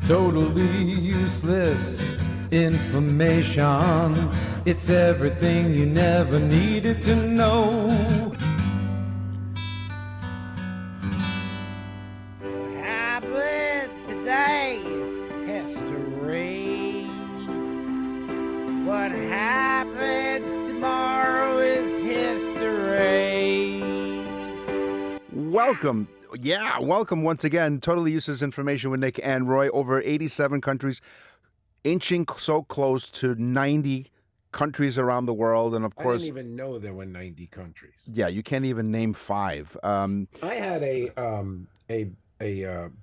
Totally useless information. It's everything you never needed to know. Happened today's history. What happens tomorrow is history. Welcome once again. Totally Useless Information with Nick and Roy. Over 87 countries, inching so close to 90 countries around the world, and of I course, didn't even know there were 90 countries. yeah, you can't even name 5. I had a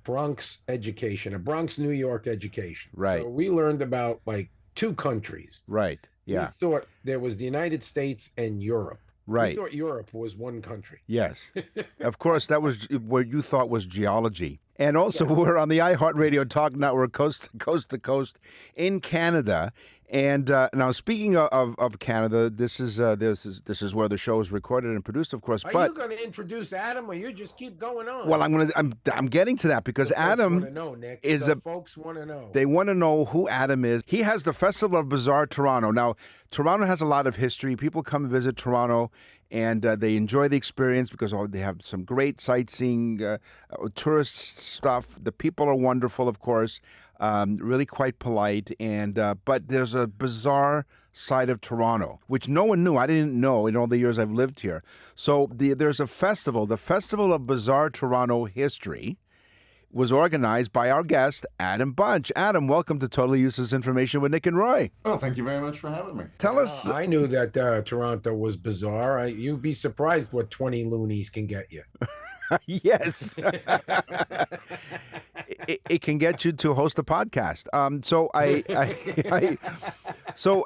Bronx education, a Bronx, New York education. Right. So we learned about like 2 countries. Right. Yeah. We thought there was the United States and Europe. Right. We thought Europe was one country. Yes. Of course, that was what you thought was geology. And also, Yes. we're on the iHeartRadio Talk Network, coast to coast in Canada. And now, speaking of Canada, this is where the show is recorded and produced, of course. Are But you going to introduce Adam, or you just keep going on? well, I'm getting to that because The folks Adam wanna know, Nick. is The folks want to know. They want to know who Adam is. He has the Festival of Bizarre Toronto. Now, Toronto has a lot of history. People come and visit Toronto, and they enjoy the experience because they have some great sightseeing, tourist stuff. The people are wonderful, of course, really quite polite. And but there's a bizarre side of Toronto, which no one knew. I didn't know in all the years I've lived here. So there's a festival, the Festival of Bizarre Toronto History, was organized by our guest, Adam Bunch. Adam, welcome to Totally Useless Information with Nick and Roy. Oh, thank you very much for having me. Tell us. I knew that Toronto was bizarre. You'd be surprised what 20 loonies can get you. Yes. it can get you to host a podcast. So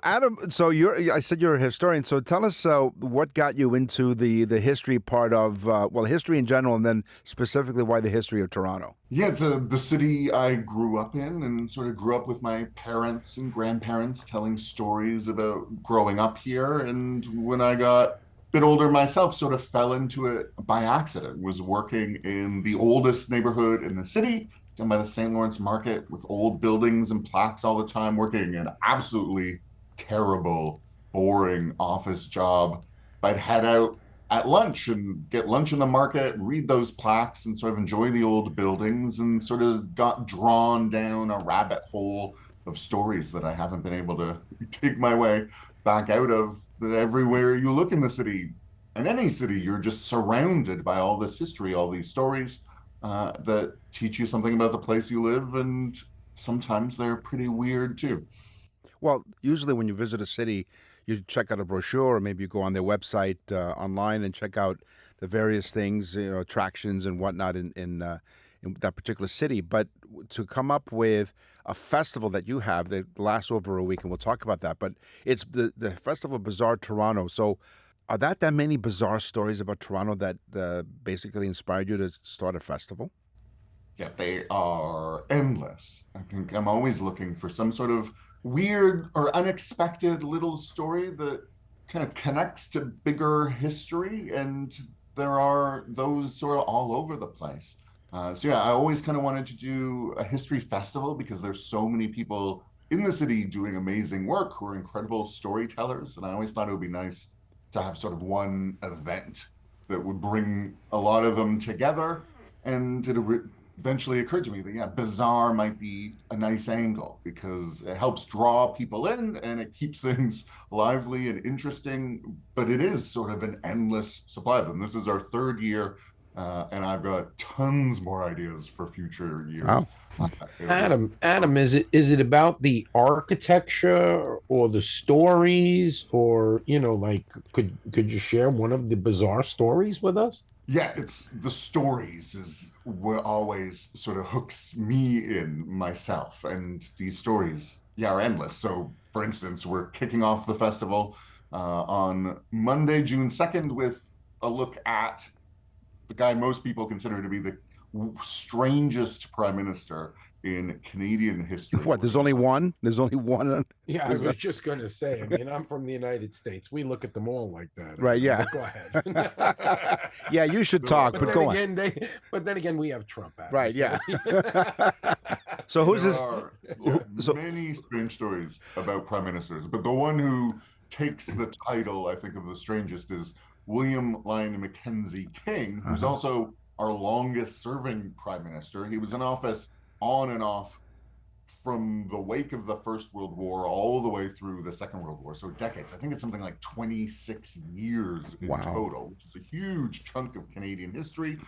Adam, I said you're a historian. So tell us what got you into the history part of, history in general, and then specifically why the history of Toronto. Yeah, it's the city I grew up in and sort of grew up with my parents and grandparents telling stories about growing up here. And when I got a bit older myself, sort of fell into it by accident. Was working in the oldest neighborhood in the city, down by the St. Lawrence Market, with old buildings and plaques all the time, working an absolutely terrible, boring office job. I'd head out at lunch and get lunch in the market, read those plaques and sort of enjoy the old buildings, and sort of got drawn down a rabbit hole of stories that I haven't been able to take my way back out of. That everywhere you look in the city, in any city, you're just surrounded by all this history, all these stories that teach you something about the place you live, and sometimes they're pretty weird too. Well, usually when you visit a city, you check out a brochure, or maybe you go on their website online and check out the various things, attractions and whatnot in that particular city. But to come up with a festival that you have that lasts over a week, and we'll talk about that, but it's the Festival of Bizarre Toronto. So are that many bizarre stories about Toronto that basically inspired you to start a festival? Yeah, they are endless. I think I'm always looking for some sort of weird or unexpected little story that kind of connects to bigger history, and there are those sort of all over the place. So yeah, I always kind of wanted to do a history festival because there's so many people in the city doing amazing work who are incredible storytellers, and I always thought it would be nice to have sort of one event that would bring a lot of them together. And it eventually occurred to me that, yeah, bizarre might be a nice angle because it helps draw people in and it keeps things lively and interesting, but it is sort of an endless supply of them. This is our 3rd year, and I've got tons more ideas for future years. Wow. Adam, is it about the architecture or the stories, or like could you share one of the bizarre stories with us? Yeah, it's the stories is what always sort of hooks me in myself, and these stories, yeah, are endless. So, for instance, we're kicking off the festival on Monday, June 2nd, with a look at the guy most people consider to be the strangest prime minister in Canadian history. What, there's only one? There's only one? Yeah, I was just going to say, I mean, I'm from the United States. We look at them all like that. Right, yeah. Go ahead. Yeah, you should talk, but go on. But then again, we have Trump. Adam, Right, so- yeah. So who's There this? are So many strange stories about prime ministers, but the one who takes the title, I think, of the strangest is William Lyon Mackenzie King, who's uh-huh. also our longest serving prime minister. He was in office on and off from the wake of the First World War all the way through the Second World War. So decades. I think it's something like 26 years in Wow. total, which is a huge chunk of Canadian history.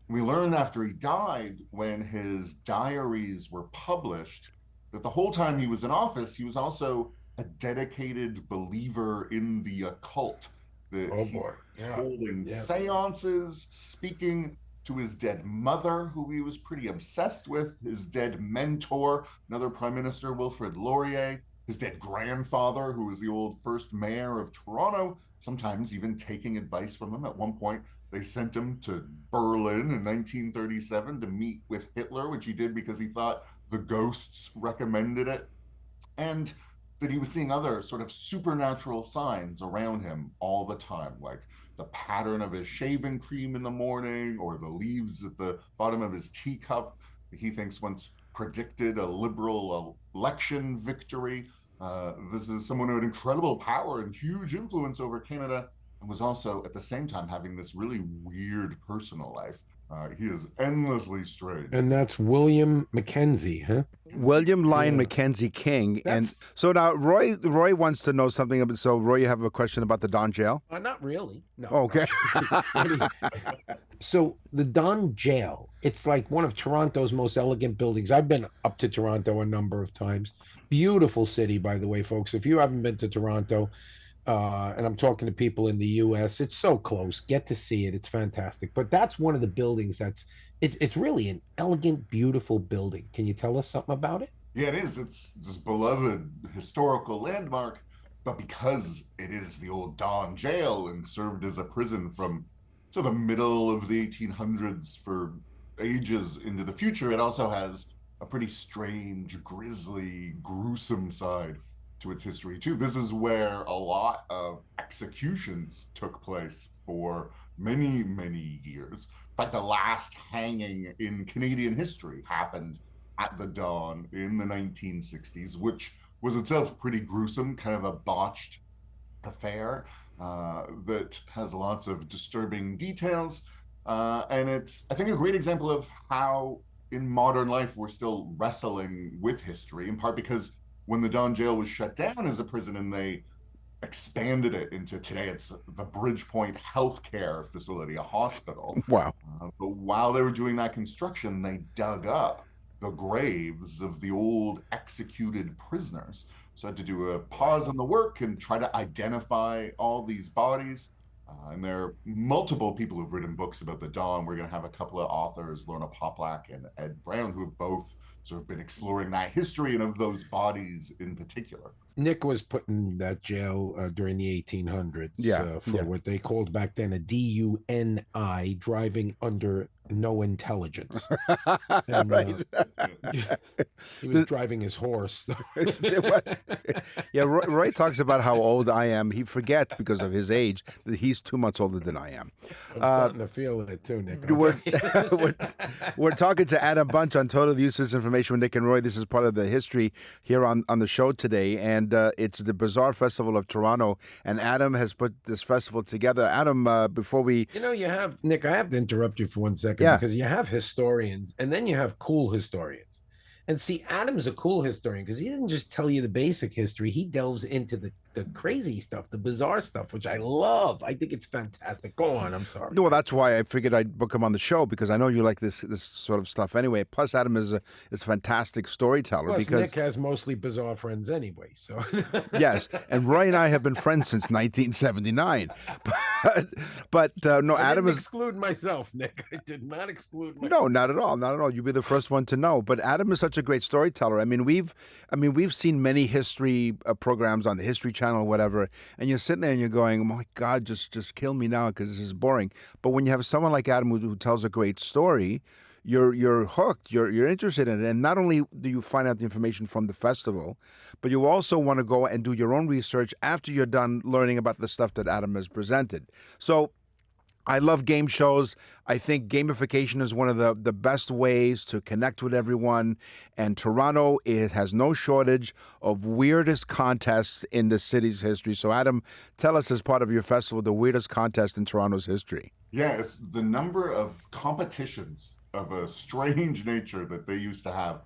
We learned after he died, when his diaries were published, that the whole time he was in office, he was also a dedicated believer in the occult, that Oh he boy. was Yeah. holding Yeah. seances, speaking to his dead mother, who he was pretty obsessed with, his dead mentor, another prime minister, Wilfrid Laurier, his dead grandfather, who was the old first mayor of Toronto, sometimes even taking advice from him. At one point, they sent him to Berlin in 1937 to meet with Hitler, which he did because he thought the ghosts recommended it. And that he was seeing other sort of supernatural signs around him all the time, like the pattern of his shaving cream in the morning or the leaves at the bottom of his teacup. He thinks once predicted a liberal election victory. This is someone who had incredible power and huge influence over Canada, and was also at the same time having this really weird personal life. He is endlessly strange. And that's William Mackenzie, huh? William Lyon Yeah. Mackenzie King. And That's so now Roy wants to know something about, so Roy, you have a question about the Don Jail? not really. No. Okay. So the Don Jail, it's like one of Toronto's most elegant buildings. I've been up to Toronto a number of times. Beautiful city, by the way, folks. If you haven't been to Toronto, and I'm talking to people in the US, it's so close. Get to see it. It's fantastic. But that's one of the buildings it's really an elegant, beautiful building. Can you tell us something about it? Yeah, it is. It's this beloved historical landmark, but because it is the old Don Jail and served as a prison from to the middle of the 1800s for ages into the future, it also has a pretty strange, grisly, gruesome side to its history too. This is where a lot of executions took place for many, many years. In fact, the last hanging in Canadian history happened at the Dawn in the 1960s, which was itself pretty gruesome, kind of a botched affair that has lots of disturbing details. And it's, I think, a great example of how in modern life we're still wrestling with history, in part because when the Don Jail was shut down as a prison and they expanded it into today, it's the Bridgepoint Healthcare Facility, a hospital. Wow. But while they were doing that construction, they dug up the graves of the old executed prisoners. So I had to do a pause on the work and try to identify all these bodies. And there are multiple people who've written books about the Dawn. We're going to have a couple of authors, Lorna Poplack and Ed Brown, who have both sort of been exploring that history and of those bodies in particular. Nick was put in that jail during the 1800s for Yeah. what they called back then a DUNI, driving under no intelligence. And Right. he was driving his horse. Yeah, Roy talks about how old I am. He forgets because of his age that he's 2 months older than I am. I'm starting to feel it too, Nick. We're talking to Adam Bunch on Total Useless Information with Nick and Roy. This is part of the history here on the show today, and it's the Bizarre Festival of Toronto, and Adam has put this festival together. Adam, before we... You have, Nick, I have to interrupt you for 1 second Yeah. because you have historians and then you have cool historians. And see, Adam's a cool historian because he didn't just tell you the basic history. He delves into the crazy stuff, the bizarre stuff, which I love. I think it's fantastic. Go on. I'm sorry. Well, that's why I figured I'd book him on the show, because I know you like this sort of stuff anyway. Plus, Adam is a fantastic storyteller. Plus, because Nick has mostly bizarre friends anyway. So yes, and Roy and I have been friends since 1979. But no, I Adam didn't is... exclude myself, Nick. I did not exclude myself. No, not at all. Not at all. You'll be the first one to know. But Adam is such a great storyteller. I mean, we've seen many history programs on the History Channel or whatever, and you're sitting there and you're going, oh my God, just kill me now because this is boring. But when you have someone like Adam who tells a great story, you're hooked. You're interested in it. And not only do you find out the information from the festival, but you also want to go and do your own research after you're done learning about the stuff that Adam has presented. So I love game shows. I think gamification is one of the best ways to connect with everyone. And Toronto, it has no shortage of weirdest contests in the city's history. So, Adam, tell us as part of your festival the weirdest contest in Toronto's history. Yeah, it's the number of competitions of a strange nature that they used to have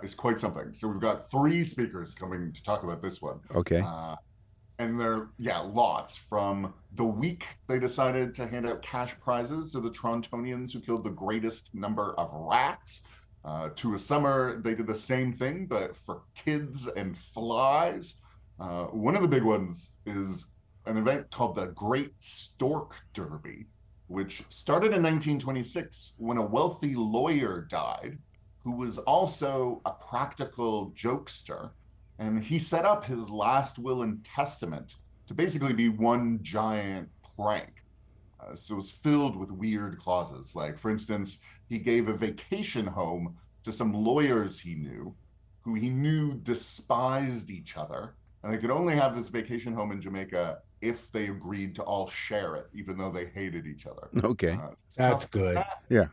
is quite something. So we've got three speakers coming to talk about this one. Okay. And there, yeah, lots from the week they decided to hand out cash prizes to the Torontonians who killed the greatest number of rats. To a summer, they did the same thing, but for kids and flies. One of the big ones is an event called the Great Stork Derby, which started in 1926 when a wealthy lawyer died who was also a practical jokester. And he set up his last will and testament to basically be one giant prank. So it was filled with weird clauses. Like, for instance, he gave a vacation home to some lawyers he knew who he knew despised each other. And they could only have this vacation home in Jamaica if they agreed to all share it, even though they hated each other. Okay. That's good. Yeah.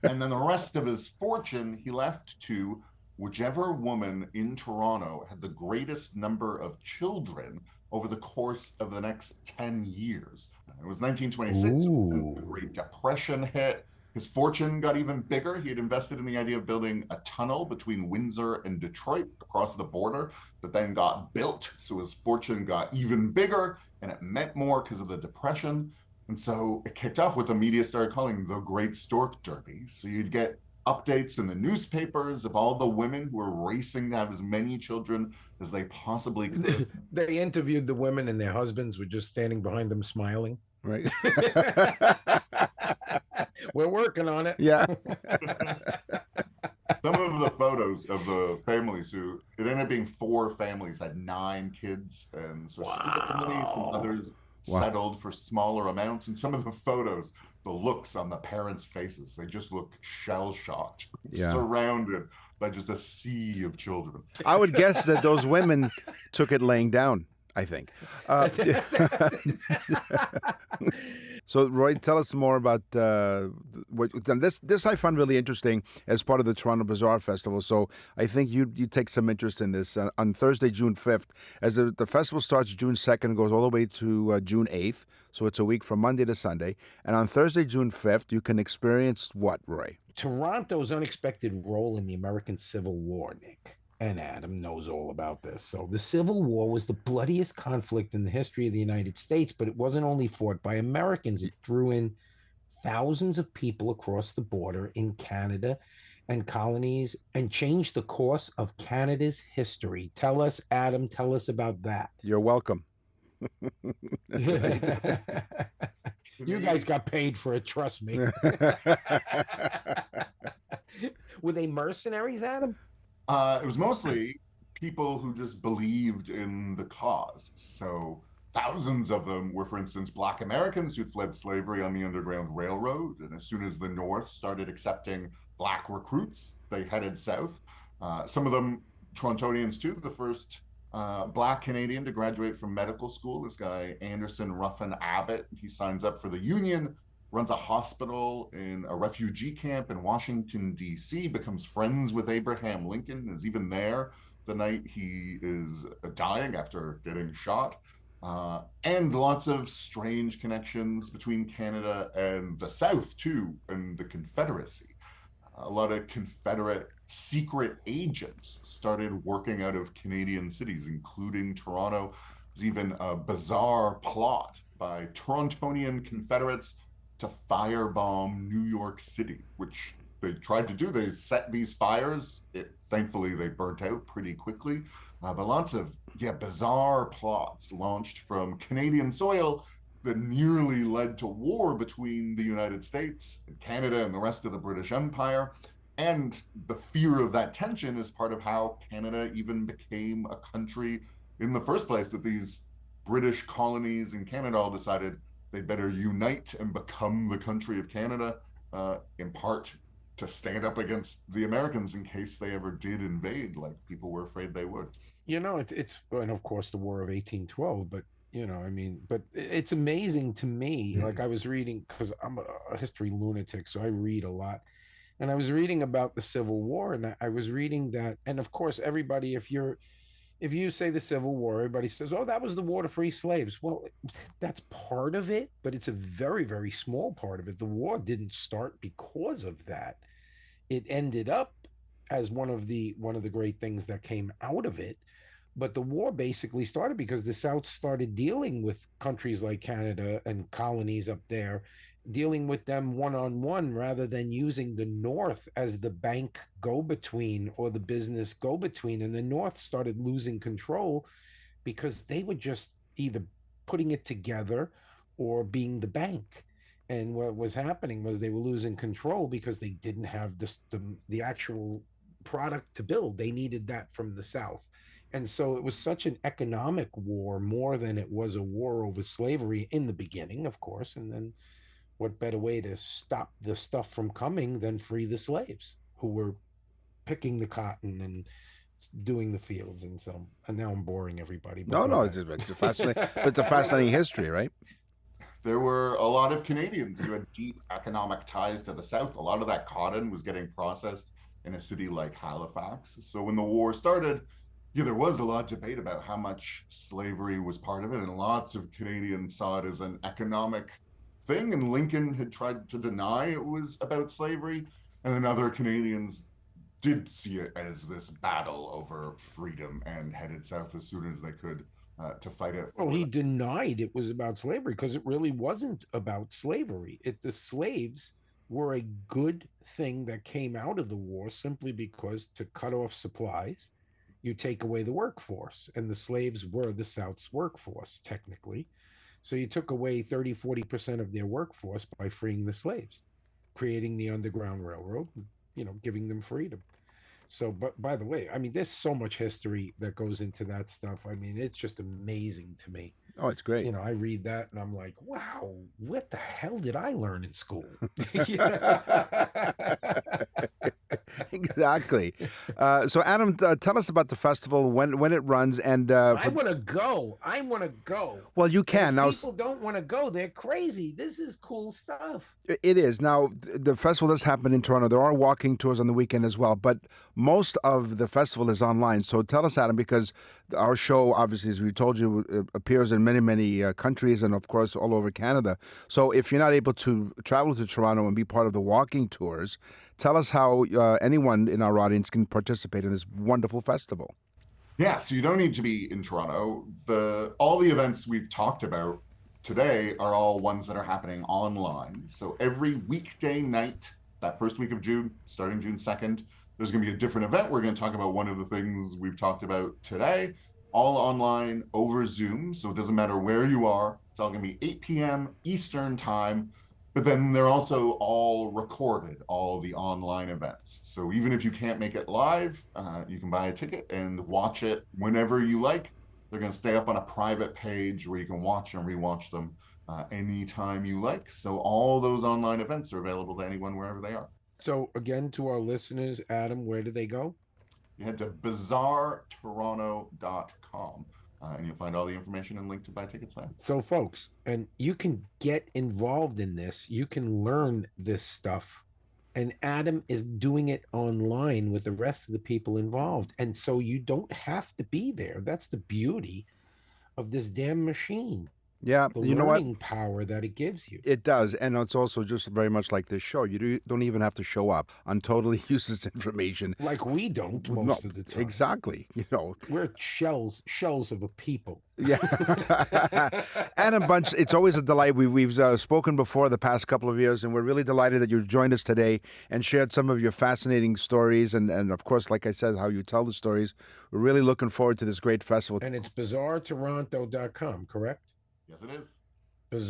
And then the rest of his fortune he left to whichever woman in Toronto had the greatest number of children over the course of the next 10 years. It was 1926, when the Great Depression hit. His fortune got even bigger. He had invested in the idea of building a tunnel between Windsor and Detroit across the border that then got built. So his fortune got even bigger and it meant more because of the Depression. And so it kicked off what the media started calling the Great Stork Derby. So you'd get updates in the newspapers of all the women who were racing to have as many children as they possibly could. They interviewed the women and their husbands were just standing behind them smiling. Right. We're working on it. Yeah. Some of the photos of the families who it ended up being 4 families had 9 kids, and so split families and others settled for smaller amounts. And some of the photos, the looks on the parents' faces, they just look shell-shocked, surrounded by just a sea of children. I would guess that those women took it laying down, I think. So, Roy, tell us more about what this I found really interesting as part of the Toronto Bazaar Festival. So I think you take some interest in this on Thursday, June 5th, as the festival starts June 2nd, goes all the way to June 8th. So it's a week from Monday to Sunday. And on Thursday, June 5th, you can experience what, Roy? Toronto's unexpected role in the American Civil War, Nick. And Adam knows all about this. So the Civil War was the bloodiest conflict in the history of the United States, but it wasn't only fought by Americans. It drew in thousands of people across the border in Canada and colonies and changed the course of Canada's history. Tell us, Adam, tell us about that. You're welcome. You guys got paid for it, trust me. Were they mercenaries, Adam? It was mostly people who just believed in the cause. So thousands of them were, for instance, Black Americans who fled slavery on the Underground Railroad. And as soon as the North started accepting Black recruits, they headed south. Some of them Torontonians too. The first Black Canadian to graduate from medical school, this guy Anderson Ruffin Abbott, he signs up for the Union, runs a hospital in a refugee camp in Washington, D.C., becomes friends with Abraham Lincoln, is even there the night he is dying after getting shot. And lots of strange connections between Canada and the South, too, and the Confederacy. A lot of Confederate secret agents started working out of Canadian cities, including Toronto. There's even a bizarre plot by Torontonian Confederates to firebomb New York City, which they tried to do. They set these fires. Thankfully, they burnt out pretty quickly. But lots of bizarre plots launched from Canadian soil that nearly led to war between the United States and Canada and the rest of the British Empire. And the fear of that tension is part of how Canada even became a country in the first place, that these British colonies in Canada all decided they better unite and become the country of Canada, in part to stand up against the Americans in case they ever did invade, like people were afraid they would. You know, it's and of course the War of 1812, but I mean, but it's amazing to me. Like I was reading, because I'm a history lunatic, so I read a lot. And I was reading about the Civil War, and I was reading that, and of course, everybody, if you say the Civil War, everybody says, "Oh, that was the war to free slaves." Well, that's part of it, but it's a very, very small part of it. The war didn't start because of that. It ended up as one of the great things that came out of it, but the war basically started because the South started dealing with countries like Canada and colonies up there, dealing with them one on one rather than using the North as the bank go between or the business go between. And the North started losing control because they were just either putting it together or being the bank. And what was happening was they were losing control because they didn't have the actual product to build. They needed that from the South. And so it was such an economic war more than it was a war over slavery in the beginning, of course. And then what better way to stop the stuff from coming than free the slaves who were picking the cotton and doing the fields? And now I'm boring everybody, but No, go no, ahead. it's a fascinating, but it's a fascinating history, right? There were a lot of Canadians who had deep economic ties to the South. A lot of that cotton was getting processed in a city like Halifax. So when the war started, yeah, there was a lot of debate about how much slavery was part of it, and lots of Canadians saw it as an economic thing. And Lincoln had tried to deny it was about slavery, and then other Canadians did see it as this battle over freedom and headed south as soon as they could to fight it Well, for he them. denied it was about slavery because it really wasn't about slavery. The slaves were a good thing that came out of the war simply because to cut off supplies, you take away the workforce, and the slaves were the South's workforce technically. So you took away 30-40% of their workforce by freeing the slaves, creating the Underground Railroad, giving them freedom. So, but by the way, I mean, there's so much history that goes into that stuff. I mean, it's just amazing to me. Oh, it's great. I read that and I'm like, wow, what the hell did I learn in school? Exactly. So, Adam, tell us about the festival, when it runs, and I want to go. I want to go. well, you And can if now. people don't want to go, they're crazy. This is cool stuff. It is now. The festival does happen in Toronto. There are walking tours on the weekend as well, but most of the festival is online. So, tell us, Adam, because our show, obviously, as we told you, appears in many, many countries and, of course, all over Canada. So, if you're not able to travel to Toronto and be part of the walking tours, tell us how anyone in our audience can participate in this wonderful festival. Yeah, so you don't need to be in Toronto. The all the events we've talked about today are all ones that are happening online. So every weekday night, that first week of June, starting June 2nd, there's going to be a different event. We're going to talk about one of the things we've talked about today, all online over Zoom. So it doesn't matter where you are. It's all going to be 8 p.m. Eastern time. But then they're also all recorded, all the online events. So even if you can't make it live, you can buy a ticket and watch it whenever you like. They're going to stay up on a private page where you can watch and rewatch them anytime you like. So all those online events are available to anyone wherever they are. So, again, to our listeners, Adam, where do they go? You head to bizarretoronto.com and you'll find all the information and link to buy tickets there. So, folks, and you can get involved in this, you can learn this stuff. And Adam is doing it online with the rest of the people involved. And so you don't have to be there. That's the beauty of this damn machine, Yeah, the you know what? learning power that it gives you. It does, and it's also just very much like this show. Don't even have to show up on totally useless information. Like we don't No, most of the time. exactly. We're shells of a people. Yeah. And a bunch. It's always a delight. We've spoken before the past couple of years, and we're really delighted that you joined us today and shared some of your fascinating stories, and of course, like I said, how you tell the stories. We're really looking forward to this great festival. And it's bizarretoronto.com, correct? Yes, it is.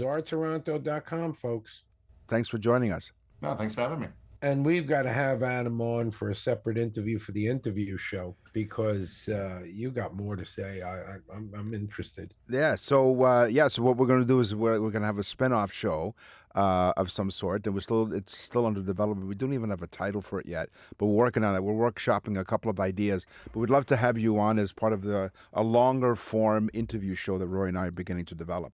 bizarretoronto.com, folks. Thanks for joining us. No, thanks for having me. And we've got to have Adam on for a separate interview for the interview show because you got more to say. I'm interested. Yeah. So So what we're going to do is we're going to have a spin-off show of some sort, and it's still under development. We don't even have a title for it yet, but we're working on it. We're workshopping a couple of ideas, but we'd love to have you on as part of a longer form interview show that Roy and I are beginning to develop.